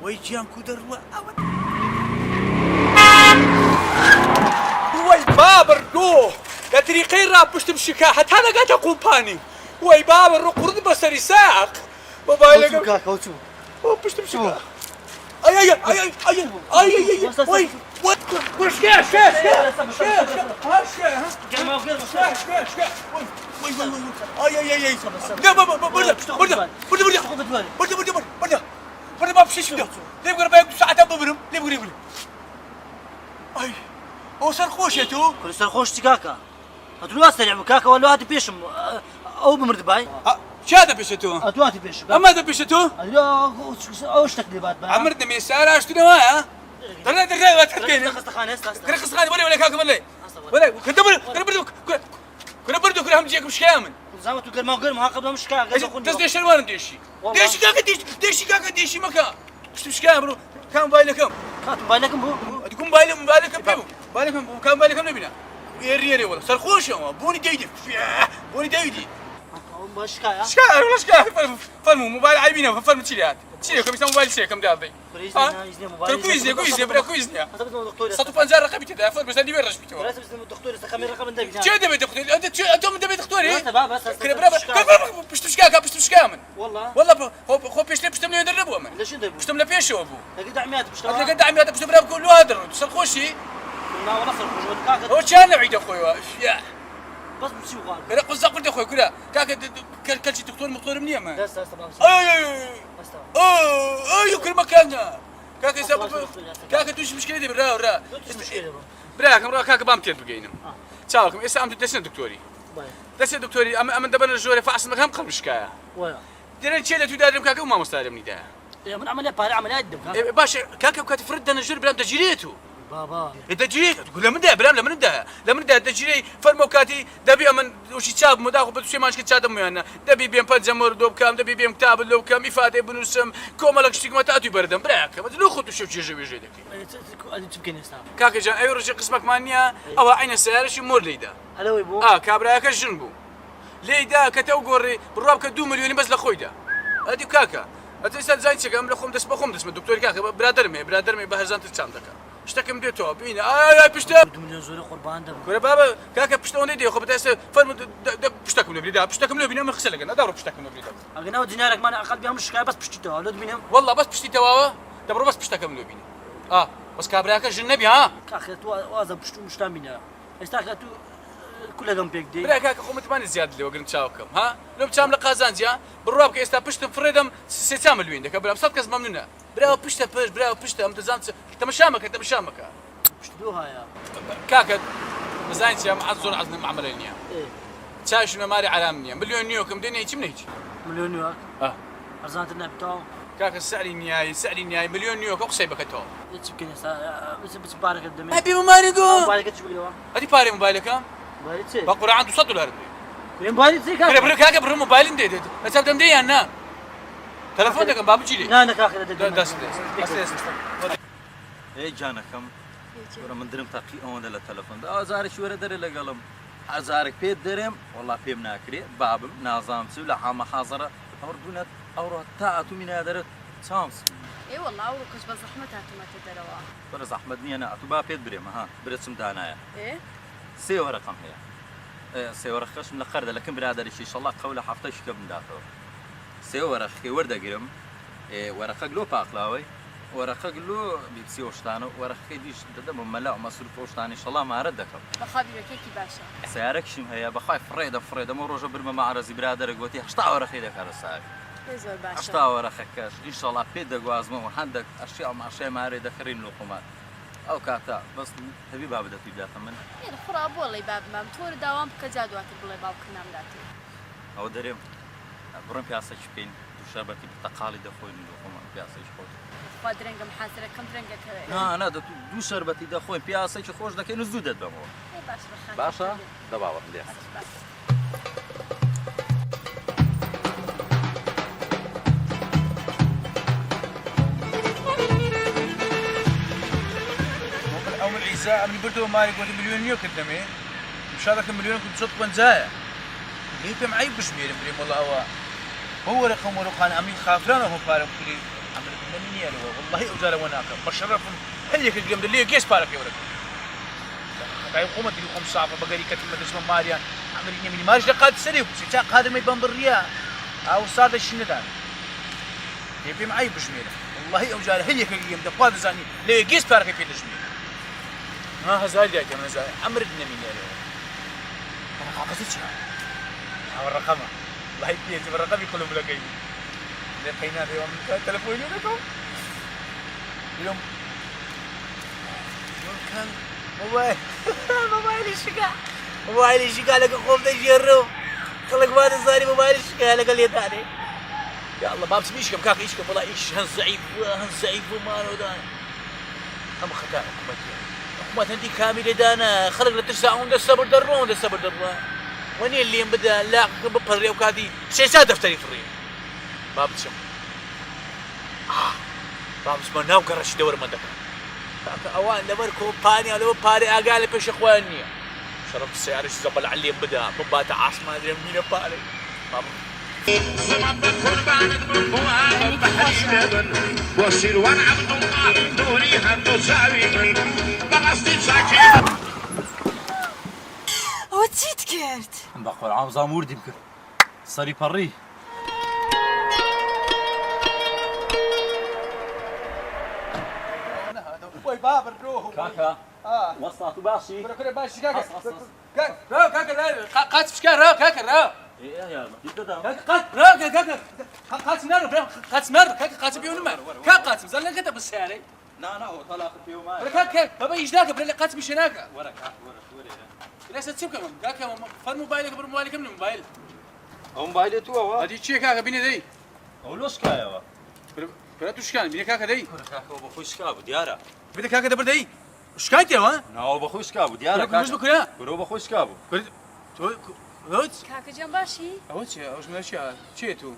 ويجيان كودروا وي بابر دو كتريقي راب باش تمشي كاحت هذا قاعد كومباني وي بابر قرد بصري ساق موبايلك كاكا وشو باش تمشي اي اي اي اي اي اي اي وي وش كاش كاش وي وي وي اي اي اي لا برد ما بشيش ده ليه بقرب ياكل ساعة ببرم ليه بقرب اي هو سرخوش يا تو كل سرخوش تكاكا هتلو استلعب كاكا ولا هات بيشم او بمرد باي شاده بيشتو هتواتي بيشم اما ده بيشتو لا اوش تكذيبات باي عمرنا من السارة اشتري ها ترى ترى تحكي خستخانه كره خسخاني ولا كاكا ولا كنت كنا بردو كنا هم جيك مش كامل زعما تقول ما قول ما قبل مش كاكا تزدي شلوان ديشي ديشي كاكا ديشي كاكا ديشي مكان مش كامل كان موبايلكم كان موبايلكم هو تكون موبايلكم بيو موبايلكم كان موبايلكم نبينا يري والله سرخوش بوني ديدي بوني ديدي مش كايا شكاية فيلم موبايل عايبينه فيلم تشيلات تشيل كم موبايل شيء كم داضي كويزني برا كويزني صوتو بنزار رقمي تدا فيلم بس اللي بيرش بيتو لا بس الدكتور استخمي رقم النبي شو دبي دكتور انت دبي دكتوري بس كده برا باش تمشي كامل والله هو بيش تملي يدربوا من ليش يدربوا باش تملي بيش هو ابو لقيت عميات باش لقيت عميات باش برا كل هذا تسرخوشي ما ونصر كاكا هو كان عيد اخويا يا بس بمشي وقال انا قصدي قلت اخوي كذا كل شيء دكتور مقتول مني ما لا استنى اي كل مكان كاكا سبب كاكا توش مشكله دي برا برا كاكا بامتين بقينا تشاوكم اسا عم تدسن دكتوري دسن دكتوري اما دبر الجوري فاحس مكان قبل مشكايه ولا درن شيله تدارم كاكا وما مستعلمني ده يا من عمليه باري عمليه قدم باشا كاكا كتفرد انا الجوري بلا تجريته بابا انت جريت تقول لمن ده بلا لمن ده تجري فرموكاتي دبي من وش تشاب مداخل بس ما شكت شاد ميانا دبي بيم بنزمر دوب كام دبي بيم كتاب لو كام افاده بنسم كوملك شتيك ما تاتي بردم براك ما لو خدت شوف جي جدك انت تمكن يستاهل كاكا جان ايو رجع قسمك مانيا او عين السياره شي مور ليدا هلا ويبو كابراك جنبو ليدا كتو قوري بالراب كدو مليون بس لخويدا ادي كاكا اتسال زين شكم لخم دس بخم دس الدكتور كاكا برادر مي بهرزان تشاندك اشتكم ديتو بينا اي بشتا 2 مليون زوري قربان دم كره بابا كاكا بشتوني دي خو بتاس فيلم بشتكم له بليدا بشتكم له بينا من خسلك انا دور بشتكم له بليدا اغنى دينارك ما اقل بها مش بس بشتيتو ولد بينهم والله بس بشتي تواوا دبروا بس بشتكم له بينا بس كابراك جنبي ها كاخي تو واذا بشتو مش تامينا استاكا تو كل دم بيك دي براك كاكا خو متماني زياده اللي وقرن تشاوكم ها لو بتشام لقازانجا بالرواب كيستا بشت فريدم سيتام الوين دك بلا صدق ممنونه براو بشتا متزانت انت مشامك بشتوها يا كاكا مزاين يا معذور عزنا معملين يا ايه تشاش ماري علامنيا مليون نيوكم دنيا يجي من هيك مليون نيوك ارزانت النبي تو كاكا سعري نياي مليون نيوك اقصيبك تو يمكن بس بارك الدم ابي مباركو بارك تشبي هذه باري موبايلك ها موبايل تسي بقرا عنده صد ولا موبايل تسي كاكا كاكا بر موبايل دي بس تبدا مدي انا تلفونك بابا جيلي لا انا كاكا دس اي جانا كم ورا من درم تاقي اون دل التلفون دا زارك شو در لقلم زارك بيت درم والله بيم ناكري بابم نظام سولا عام حاضره اردونت اورو تاعتو من هذا سامس اي والله اوركش بزحمتها ما تدروا بر زحمتني انا اتبا بيت بريم ها برسم دانايا ايه سي ورقم هي سي ورقش من القرده لكن برادر ان شاء الله قوله حفتش كم دافع سي ورق ورده قرم ورقه قلو باقلاوي ورقه قلو بيبسي وشتانو ورقه ديش دم ملا ومصروف وشتاني ان شاء الله ما ردك بخابي كيكي باشا سيارك شم هي بخايف فريده مو روجو برما معرزي برادر قوتي هشتا ورقه ديك رساك زور باشا هشتا ورقه كاش ان شاء الله بيد غازمو وحندك اشياء مع شيء ما اريد اخرين لقمات او كاتا بس تبي باب ده في بدايه من يعني خراب والله باب ما متور دوام كجادوات بالله باب كنا مداتي او دريم برم بياسه شبين وشربتي بتقاليد اخوين لقمات بياسه شخوت قادرين محاسره كم درنجه كره انا دو شربتي ده خوين بياسه خوش ده كانه زودت بمو اي باشا باشا ده بابا مليح اول عيسى من بدو مالك ودي مليون نيوك قدامي مش هذاك المليون كنت صدق بنزايا ليه معي بشمير بريم والله هو رقم ورقان امين خافران هو بارم كلي عمل من يالو والله أوزار وناك بشرفهم هل اليوم اللي جيس بارك يا ولد باي قومت اللي قوم صعبة بقري كتب اسمه ماريا عمل يمني مارج لقاد سريو سيتاق هذا ما يبان بالرياء أو صار الشنو ده يبي معي بجميلة والله أوزار هل اليوم ده قاد زاني اللي جيس بارك في الجميلة ها هزال يا كمان هزال عمر من يالو أنا قاصدش هذا الرقم الله يبيتي بالرقم يقولوا بلا كيف لقينا اليوم تلفوني لكم اليوم كان موبايلي شقا موبايلي شقا لك خوف تجرب خلك ما صاري موبايلي شقا لك اللي ثاني يا الله بابس ميشكم كاك يشكم والله ايش هن ضعيف وما له دانا اما خطا حكومات هندي كامله دانا خلق لتساعون ده الصبر درون ده الصبر درون وني اللي بدا لا ببري وكادي سياسات دفتري في الريم بابس بابس ما ناو قرش دور مدك اوان دبركو باني ولا باري اقال بيش اخواني شربت السيارة زبل علي بدا ببات عاصمة جنبينا باري بابا وسلوان عبد الله دوريها تساوي بغصتي ساكن وتشيت كرت بقول عام زامور دي بكر صاري بري وي بابا روح كاكا وصلت باشي كنا باشي كاكا كاكا قاتل شكار كاكا ايه يا ما قاتل نار قاتل نار كاكا قاتل بيون المال كاكا قاتل زلنا كتب السيارة لا هو طلع في يوم كاكا بابا يجداك بلا قاتل مش هناك ورا لا ستسيب كمان كاكا فر موبايلك بر موبايلك من الموبايل هو موبايلي تو هو هذه شيء كاكا بيني ذي هو لوش كايا برا توش كان بيني كاكا ذي كاكا هو بخوش كابو ديارة بدك كاكا دبر ذي وش كانت يا ها هو بخوش كابو ديارة كاكا مش بكره هو بخوش كابو هوت كاكا جنباشي هوت يا وش من الاشياء شيء تو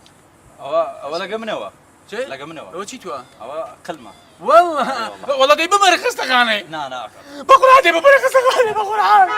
هو لقى من هو شيء لقى من هو هوت شيء تو هو كلمة والله دي ببرك خستغاني نا بقول عادي ببرك خستغاني بقول عادي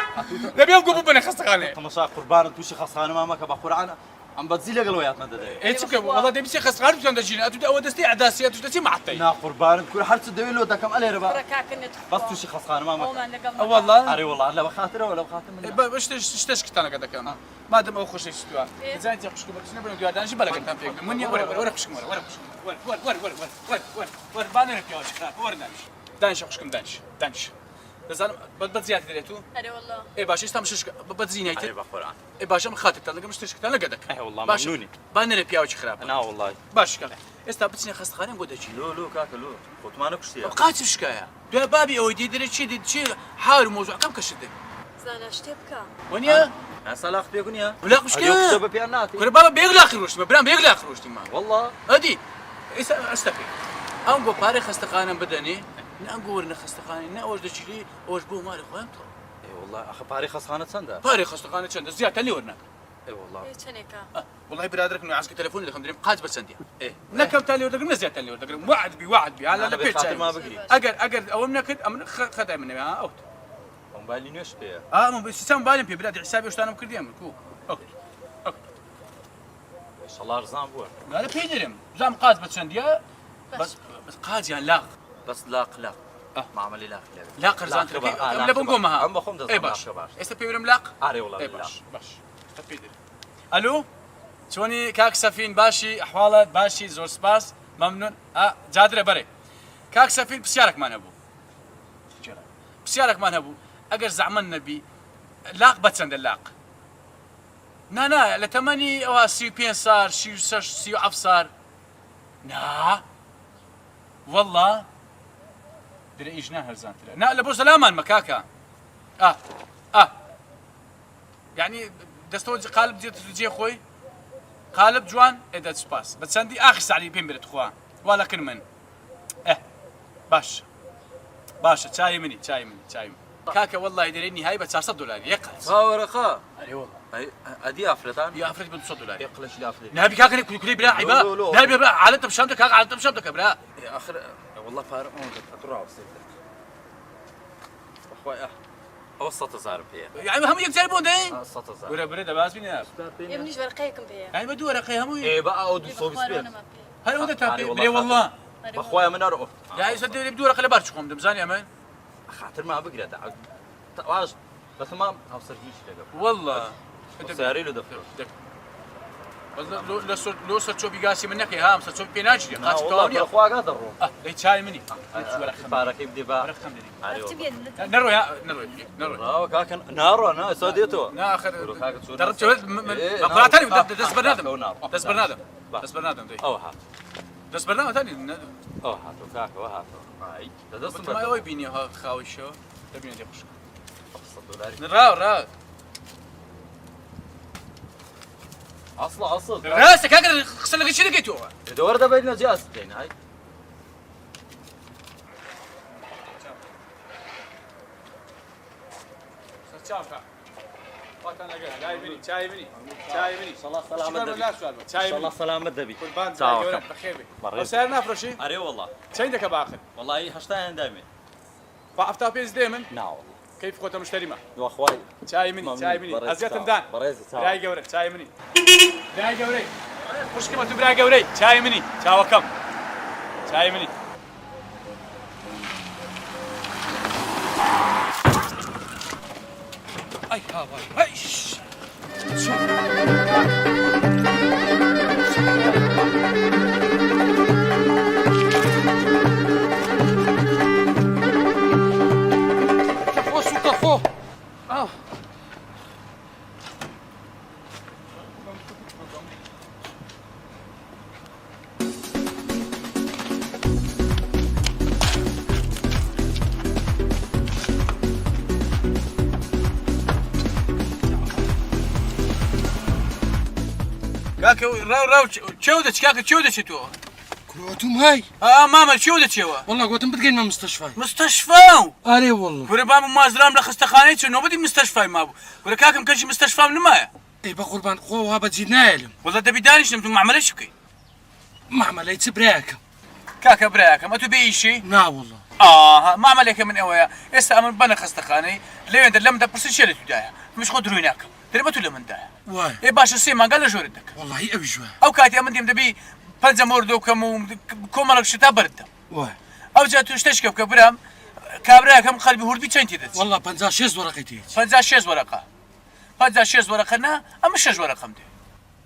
نبي يبقى ببرك خستغاني تمشى قربان توشي خسخانة ما ماك بقرعنا عم بتزيل قلويات ما تدري ايه تبكي والله دي بس خستغاني بس عندنا اتو اول دستي عداسيه اتو دستي معطي نا قربان كل حد تدوي له ده كم عليه ربا كاكا ندخل بس توشي خسخانة ما ماك والله أري والله لا بخاطره ولا بخاطر منه باش تشكت انا قد كان ما دام او خوش استوا زين انت خوش بس نبغى نقعد انا بالك انت فيك مني ورا خوش ورا بانر في وجهك ورا دانش خوش دانش لازم بتزياد دريتو اري والله ايه باش استمشش بتزيني أري ايت بقرعن ايه باش مخاطب تلقى مش تشكت انا قدك أي والله باش ممنوني بانر في وجهك خراب أنا والله باش كان استا بتسني خاص خانه نقول دجي لو كاكا لو قلت ما نكشتي قاتل شكايه ده بابي او دي دري شي حاول موضوع كم كشده زانا شتبكا ونيا أنا صلاح بيكون يا ولا مش اليوم كده سبب بياناتي كل بابا بيغلى خروج برام بيغلى خروج تما والله ادي استفي انغو باري خستقانا بدني نقول نخستقاني ناوج دجلي اوج بو مالي خوانتو اي والله اخ باري خسخانة سندا باري خستقانا چند زياده اللي ورناك اي والله ايه تشنيكا والله برادرك انه عسك تليفون لكم دريم قاج بس عندي ايه نكم تالي ورناك من زياده اللي ورناك وعد بي على أنا البيت بخاطر ما بقري اجر او منك امن خدع مني ها اوت موبايلي نيوش بيه من بسيستم بالين في بلاد حسابي وش انا مكردي امك اوت ان شاء الله رزان بور لا بيدرم زعم قاز بس عندي بس قاز يعني لاغ بس لا ما عملي لا قرزان لا بنقومها عم بخم ده اي باش استبيرم لاق اري والله اي بالله باش استبيدر الو شوني كاك سفين باشي احوالك باشي زور سباس ممنون جادر بري كاك سفين بسيارك ما نبو بسيارك ما نبو اجر زعمن نبي لاق بتسند اللاق نا لتمني او سي بي صار سي افصار نا والله دري ايجنا هرزان ترى لا لبو سلامان مكاكا يعني دستو قالب جي خوي قالب جوان ادا سباس بس عندي اخر ساعه بين بيت اخوان ولكن من باشا شاي مني كاكا والله يدريني هاي ب $400 يقلص ورقة اي والله هاي ادي افريتان يا افريد ب $200 يقلش لي افريد نبي كاكا كل بلا عيبا نبي بلا على انت بشمتك كاكا على انت بشمتك بلا يا اخر والله فارق مو تروح وصيت اخوي اوسط صار فيها يعني هم يكتربون ده اوسط صار ولا بريده باس بينا يمنيش برقيكم بيها يعني بدو ورقه هم ايه بقى اود صوب سبيل هاي وده تابي والله بەخوایە من ئەرۆ یا ئێستا دەوێت دوورەکە لە بار چخۆم دەمزانی ئەمن خاتر ما بگرێت واش بە تمام هاوسەرگیش لەگەڵ والله سیارەی لە دەفرۆ لۆ سەرچۆ بیگاسی من نەکەی هام سەرچۆ پێ ناچێت قاچکەوە خواگا دەڕۆ دەی چای منی پارەکەی بدێ بە نەڕۆی نەڕۆی ڕاوە کاکەن ناڕۆ نا ئێستا دێتەوە ناخر دەڕاتانی دەست بەرنادەم دەست بەرنادەم دەست بەرنادەم دەی ئەو هات دەست بەرنامەتانی ئەو هاتۆ کاکەوە هاتۆ دەدەستم ئەوەی بینی خاویشەوە دەبینێت لێ خوشک دلاری ڕاو ئەسڵە ئەسڵ ڕاستە کاکە قسە لەگەی چی دەکەیتەوە دەوەرە دەبێت نە جیاست دێن های چای سەلامەت دەبی سەر نافرۆشی ئەرێ وەڵڵا چەند دەکە باخر وەڵی هەشتایان دامێ با ئەفتا پێنج دێ من ناوە کەیف خۆتە مشتریمە دوخوای چای منی ئەزیەتم دان برای گەورە چای منی برای گەورەی خوشکمە تو برای گەورەی چای منی چاوەکەم چای منی ئەی هاوای هەیش کەفۆ کاکە ڕاو چێو دەچ کاکە چێو دەچێتەوە كروتهم هاي ماما چێو دەچێوە والله قلت بتقين من مستشفى مستەشفا اري والله ورە بام مازرام لە خستەخانەی چ نۆبەتی مستەشفای مابوو ورە کاکەم کەشی مستەشفام نمایە اي بقربان قوة بتزيد نايلم وڵە دەبی دانیشتم تو معاملەش بکەی معمل اي تبراك کاکە برایەکەم ئە تو بێئیشی نا والله معاملێکە من ئەوەیە ئێستا ئەمن بەنە خستەخانەی لەوێندە لەم دەپرسی چێ لە تودایە مش خۆ دروی ناکەم دەربە تو لە مندایە واي ئێ باشە سێ مانگا لە ژۆرت دەکەم والله ابي شوي ئەو کاتی ئەمن دێم دەبی پەنجە مۆردۆکەم و کۆمەڵک شتا بەردەم واي ئەو جا تو شتێشکە بکە برام کابراەکەم قەلبی هوردی چەندی دەچ والله بنزا شيز ورقتي 56 وەرەقە 56 وەرەقە نا ئەمە 6 وەرەقەم دێ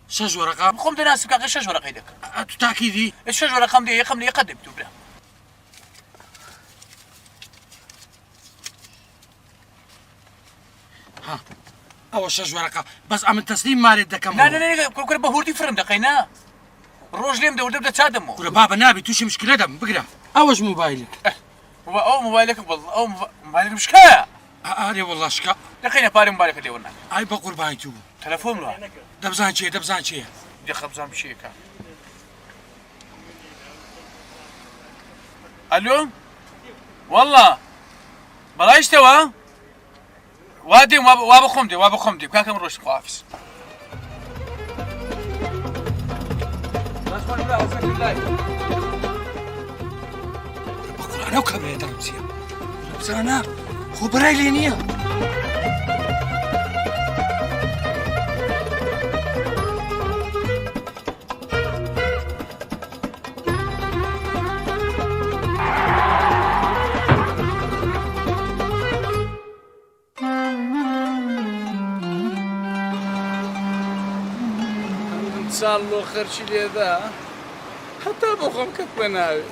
شج ورقة خۆم دەناسم کاکە 6 وەرەقەی دەکەم تو تاكيدي 6 وەرەقەم دێ یەقەم لە یەقە دەبی برا ها اول شج ورقة بس عم التسليم مالي دكم نا کورە بە هوردی فرم دەقەی نا ڕۆژ لێم دەوردە بدە چادەمەوە كرة بابا نابي توشي مشكلة دم بقرا اوج موبايلك ئەو مۆبایلەکە ئەو مۆبایلەکە مشکایە اري والله شكا دەقەینە پارەی مۆبایلەکە دێوەنا اي بقربان تو تەلەفۆن ڕە دبزان شي دەخەبزان بشێکە ئەلۆ وەڵڵا بەڵایشتەوە وا دێم وا بخۆم دێ کاکەم ڕۆشت خواافیس بقرا انا وكاميرا درمسيا بس انا خو براي لينيا ساڵ لۆ خەرچی لێدا هەتا بۆ خۆم کەت بە ناوێ